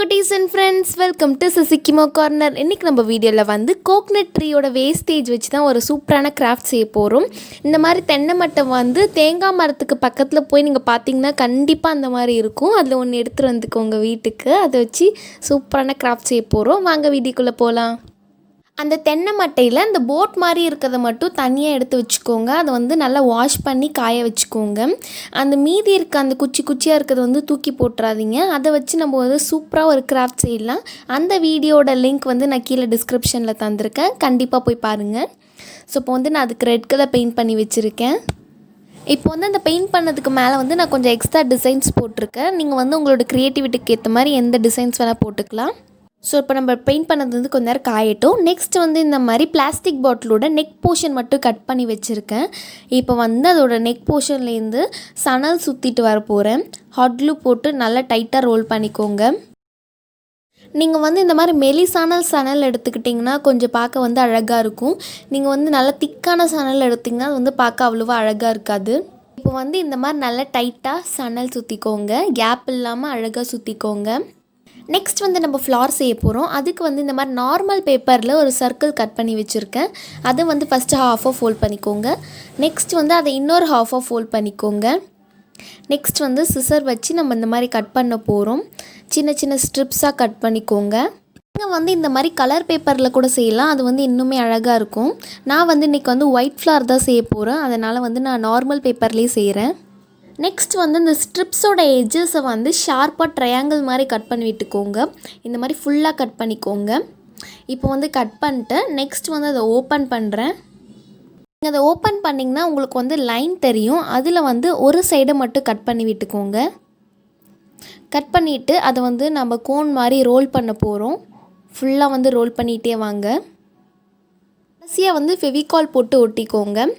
குட்டீஸ் and friends, welcome to சசிக்கிமோ corner. இன்றைக்கி நம்ம வீடியோவில் வந்து கோக்னட் ட்ரீயோட வேஸ்டேஜ் வச்சு தான் ஒரு சூப்பரான கிராஃப்ட் செய்ய போகிறோம். இந்த மாதிரி தென்னை மட்டை வந்து தேங்காய் மரத்துக்கு பக்கத்தில் போய் நீங்கள் பார்த்தீங்கன்னா கண்டிப்பாக அந்த மாதிரி இருக்கும். அதில் ஒன்று எடுத்துகிட்டு வந்துக்கோங்க வீட்டுக்கு. அதை வச்சு சூப்பரான கிராஃப்ட் செய்ய போகிறோம். வாங்க வீடியோக்குள்ளே போகலாம். அந்த தென்னை மட்டையில் அந்த போட் மாதிரி இருக்கிறத மட்டும் தனியாக எடுத்து வச்சுக்கோங்க. அதை வந்து நல்லா வாஷ் பண்ணி காய வச்சுக்கோங்க. அந்த மீதி இருக்க அந்த குச்சியாக இருக்கிறத வந்து தூக்கி போட்டுறாதீங்க. அதை வச்சு நம்ம வந்து சூப்பராக ஒரு கிராஃப்ட் செய்யலாம். அந்த வீடியோட லிங்க் வந்து நான் கீழே டிஸ்கிரிப்ஷனில் தந்திருக்கேன், கண்டிப்பாக போய் பாருங்கள். ஸோ இப்போ வந்து நான் அதுக்கு ரெட் கலர் பெயிண்ட் பண்ணி வச்சுருக்கேன். இப்போ வந்து அந்த பெயிண்ட் பண்ணதுக்கு மேலே வந்து நான் கொஞ்சம் எக்ஸ்ட்ரா டிசைன்ஸ் போட்டிருக்கேன். நீங்கள் வந்து உங்களோட க்ரியேட்டிவிட்டிக்கு ஏற்ற மாதிரி எந்த டிசைன்ஸ் வேணால் போட்டுக்கலாம். ஸோ இப்போ நம்ம பெயிண்ட் பண்ணது வந்து கொஞ்ச நேரம் காயட்டும். நெக்ஸ்ட் வந்து இந்த மாதிரி பிளாஸ்டிக் பாட்டிலோட நெக் போர்ஷன் மட்டும் கட் பண்ணி வச்சுருக்கேன். இப்போ வந்து அதோட நெக் போர்ஷன்லேருந்து சணல் சுற்றிட்டு வர போகிறேன். ஹாட் க்ளூ போட்டு நல்லா டைட்டாக ரோல் பண்ணிக்கோங்க. நீங்கள் வந்து இந்த மாதிரி சணல் எடுத்துக்கிட்டிங்கன்னா கொஞ்சம் பார்க்க வந்து அழகாக இருக்கும். நீங்கள் வந்து நல்லா திக்கான சணல் எடுத்திங்கன்னா அது வந்து பார்க்க அவ்வளோவா அழகாக இருக்காது. இப்போ வந்து இந்த மாதிரி நல்லா டைட்டாக சணல் சுற்றிக்கோங்க. கேப் இல்லாமல் அழகாக சுற்றிக்கோங்க. நெக்ஸ்ட் வந்து நம்ம ஃப்ளார் செய்ய போகிறோம். அதுக்கு வந்து இந்த மாதிரி நார்மல் பேப்பரில் ஒரு சர்க்கிள் கட் பண்ணி வச்சுருக்கேன். அதை வந்து ஃபஸ்ட்டு ஹாஃபாக ஃபோல்ட் பண்ணிக்கோங்க. நெக்ஸ்ட் வந்து அதை இன்னொரு ஹாஃபாக ஃபோல்ட் பண்ணிக்கோங்க. நெக்ஸ்ட் வந்து சிசர் வச்சு நம்ம இந்த மாதிரி கட் பண்ண போகிறோம். சின்ன சின்ன ஸ்ட்ரிப்ஸாக கட் பண்ணிக்கோங்க. நீங்கள் வந்து இந்த மாதிரி கலர் பேப்பரில் கூட செய்யலாம், அது வந்து இன்னுமே அழகாக இருக்கும். நான் வந்து இன்றைக்கி வந்து ஒயிட் ஃப்ளார் தான் செய்ய போகிறேன், அதனால் வந்து நான் நார்மல் பேப்பர்லேயே செய்கிறேன். நெக்ஸ்ட் வந்து இந்த ஸ்ட்ரிப்ஸோட எட்ஜஸை வந்து ஷார்ப்பாக ட்ரையாங்கிள் மாதிரி கட் பண்ணி விட்டுக்கோங்க. இந்த மாதிரி ஃபுல்லாக கட் பண்ணிக்கோங்க. இப்போ வந்து கட் பண்ணிட்டு நெக்ஸ்ட் வந்து அதை ஓப்பன் பண்ணுறேன். நீங்கள் அதை ஓப்பன் பண்ணிங்கன்னா உங்களுக்கு வந்து லைன் தெரியும். அதில் வந்து ஒரு சைடை மட்டும் கட் பண்ணி விட்டுக்கோங்க. கட் பண்ணிவிட்டு அதை வந்து நம்ம கோன் மாதிரி ரோல் பண்ண போகிறோம். ஃபுல்லாக வந்து ரோல் பண்ணிகிட்டே வாங்க. கடைசியாக வந்து ஃபெவிகால் போட்டு ஒட்டிக்கோங்க.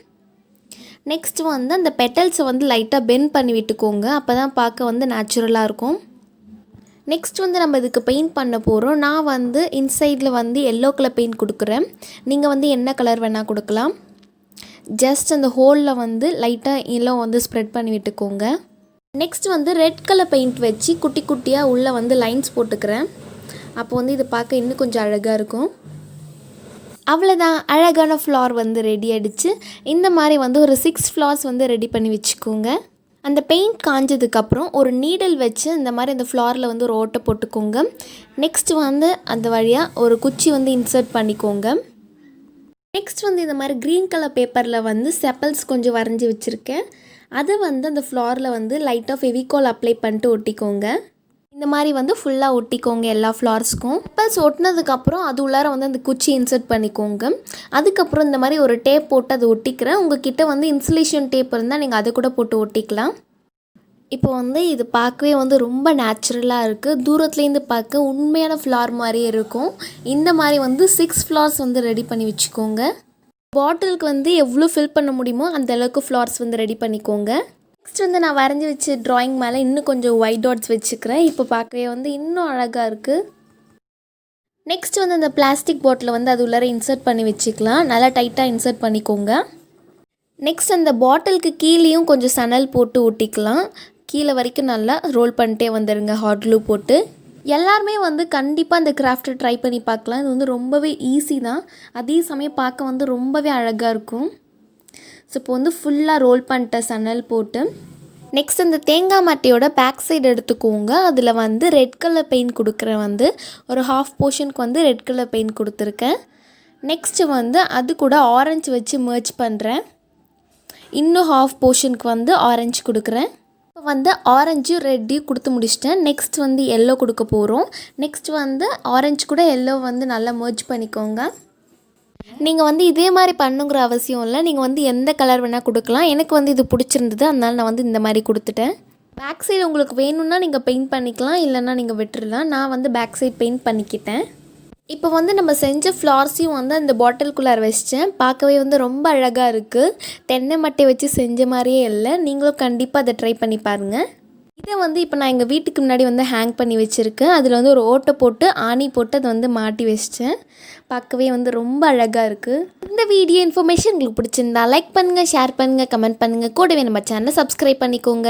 நெக்ஸ்ட் வந்து அந்த பெட்டல்ஸை வந்து லைட்டாக பெண்ட் பண்ணி விட்டுக்கோங்க. அப்போ தான் பார்க்க வந்து நேச்சுரலாக இருக்கும். நெக்ஸ்ட் வந்து நம்ம இதுக்கு பெயிண்ட் பண்ண போகிறோம். நான் வந்து இன்சைடில் வந்து எல்லோ கலர் பெயிண்ட் கொடுக்குறேன். நீங்கள் வந்து என்ன கலர் வேணால் கொடுக்கலாம். ஜஸ்ட் அந்த ஹோலில் வந்து லைட்டாக எல்லோ வந்து ஸ்ப்ரெட் பண்ணி விட்டுக்கோங்க. நெக்ஸ்ட் வந்து ரெட் கலர் பெயிண்ட் வச்சு குட்டி குட்டியாக உள்ளே வந்து லைன்ஸ் போட்டுக்கிறேன். அப்போ வந்து இது பார்க்க இன்னும் கொஞ்சம் அழகாக இருக்கும். அவ்வளோதான், அழகான ஃப்ளார் வந்து ரெடி ஆகிடுச்சு. இந்த மாதிரி வந்து ஒரு 6 ஃப்ளார்ஸ் வந்து ரெடி பண்ணி வச்சுக்கோங்க. அந்த பெயிண்ட் காஞ்சதுக்கப்புறம் ஒரு நீடில் வச்சு இந்த மாதிரி அந்த ஃப்ளாரில் வந்து ஒரு ஓட்டை போட்டுக்கோங்க. நெக்ஸ்ட் வந்து அந்த வழியாக ஒரு குச்சி வந்து இன்சர்ட் பண்ணிக்கோங்க. நெக்ஸ்ட் வந்து இந்த மாதிரி க்ரீன் கலர் பேப்பரில் வந்து செப்பல்ஸ் கொஞ்சம் வரைஞ்சி வச்சுருக்கேன். அதை வந்து அந்த ஃப்ளாரில் வந்து லைட்டாக ஃபெவிகால் அப்ளை பண்ணிட்டு ஒட்டிக்கோங்க. இந்த மாதிரி வந்து ஃபுல்லாக ஒட்டிக்கோங்க எல்லா ஃப்ளார்ஸ்க்கும். செப்பல்ஸ் ஒட்டினதுக்கப்புறம் அது உள்ளார வந்து அந்த குச்சி இன்சர்ட் பண்ணிக்கோங்க. அதுக்கப்புறம் இந்த மாதிரி ஒரு டேப் போட்டு அதை ஒட்டிக்கிறேன். உங்கள்கிட்ட வந்து இன்சுலேஷன் டேப் இருந்தால் நீங்கள் அதை கூட போட்டு ஒட்டிக்கலாம். இப்போ வந்து இது பார்க்கவே வந்து ரொம்ப நேச்சுரலாக இருக்குது. தூரத்துலேருந்து பார்க்க உண்மையான ஃப்ளார் மாதிரியே இருக்கும். இந்த மாதிரி வந்து 6 ஃப்ளார்ஸ் வந்து ரெடி பண்ணி வச்சுக்கோங்க. பாட்டிலுக்கு வந்து எவ்வளோ ஃபில் பண்ண முடியுமோ அந்த அளவுக்கு ஃப்ளார்ஸ் வந்து ரெடி பண்ணிக்கோங்க. நெக்ஸ்ட் வந்து நான் வரைஞ்சி வச்சு ட்ராயிங் மேலே இன்னும் கொஞ்சம் ஒயிட் டாட்ஸ் வச்சுக்கிறேன். இப்போ பார்க்கவே வந்து இன்னும் அழகாக இருக்குது. நெக்ஸ்ட் வந்து அந்த பிளாஸ்டிக் பாட்டிலை வந்து அது உள்ளார இன்சர்ட் பண்ணி வச்சுக்கலாம். நல்லா டைட்டாக இன்சர்ட் பண்ணிக்கோங்க. நெக்ஸ்ட் அந்த பாட்டிலுக்கு கீழேயும் கொஞ்சம் சணல் போட்டு ஒட்டிக்கலாம். கீழே வரைக்கும் நல்லா ரோல் பண்ணிட்டே வந்துடுங்க ஹாட் க்ளூ போட்டு. எல்லாருமே வந்து கண்டிப்பாக அந்த கிராஃப்டை ட்ரை பண்ணி பார்க்கலாம். இது வந்து ரொம்பவே ஈஸி தான், அதே சமயம் பார்க்க வந்து ரொம்பவே அழகாக இருக்கும். ஸோ இப்போ வந்து ஃபுல்லாக ரோல் பண்ணிட்ட சணல் போட்டு நெக்ஸ்ட் அந்த தேங்காய் மட்டையோட பேக் சைடு எடுத்துக்கோங்க. அதில் வந்து ரெட் கலர் பெயிண்ட் கொடுக்குறேன். வந்து ஒரு ஹாஃப் போர்ஷனுக்கு வந்து ரெட் கலர் பெயிண்ட் கொடுத்துருக்கேன். நெக்ஸ்ட்டு வந்து அது கூட ஆரஞ்சு வச்சு மர்ஜ் பண்ணுறேன். இன்னும் ஹாஃப் போர்ஷனுக்கு வந்து ஆரஞ்சு கொடுக்குறேன். இப்போ வந்து ஆரஞ்சு ரெட்டையும் கொடுத்து முடிச்சிட்டேன். நெக்ஸ்ட் வந்து எல்லோ கொடுக்க போகிறோம். நெக்ஸ்ட் வந்து ஆரஞ்சு கூட எல்லோ வந்து நல்லா மர்ஜ் பண்ணிக்கோங்க. நீங்கள் வந்து இதே மாதிரி பண்ணுங்கிற அவசியம் இல்லை. நீங்கள் வந்து எந்த கலர் வேணால் கொடுக்கலாம். எனக்கு வந்து இது பிடிச்சிருந்தது, அதனால் நான் வந்து இந்த மாதிரி கொடுத்துட்டேன். பேக் சைடு உங்களுக்கு வேணும்னா நீங்கள் பெயிண்ட் பண்ணிக்கலாம், இல்லைன்னா நீங்கள் விட்டுடலாம். நான் வந்து பேக் சைடு பெயிண்ட் பண்ணிக்கிட்டேன். இப்போ வந்து நம்ம செஞ்ச ஃப்ளார்ஸையும் வந்து அந்த பாட்டிலுக்குள்ளார வச்சிட்டேன். பார்க்கவே வந்து ரொம்ப அழகாக இருக்குது. தென்னை மட்டை வச்சு செஞ்ச மாதிரியே இல்லை. நீங்களும் கண்டிப்பாக அதை ட்ரை பண்ணி பாருங்கள். இதை வந்து இப்போ நான் எங்கள் வீட்டுக்கு முன்னாடி வந்து ஹேங் பண்ணி வச்சுருக்கேன். அதில் வந்து ஒரு ஓட்டை போட்டு ஆணி போட்டு அதை வந்து மாட்டி வச்சிட்டேன். பார்க்கவே வந்து ரொம்ப அழகாக இருக்குது. இந்த வீடியோ இன்ஃபர்மேஷன் உங்களுக்கு பிடிச்சிருந்தா லைக் பண்ணுங்கள், ஷேர் பண்ணுங்கள், கமெண்ட் பண்ணுங்கள். கூடவே நம்ம சேனலை சப்ஸ்கிரைப் பண்ணிக்கோங்க.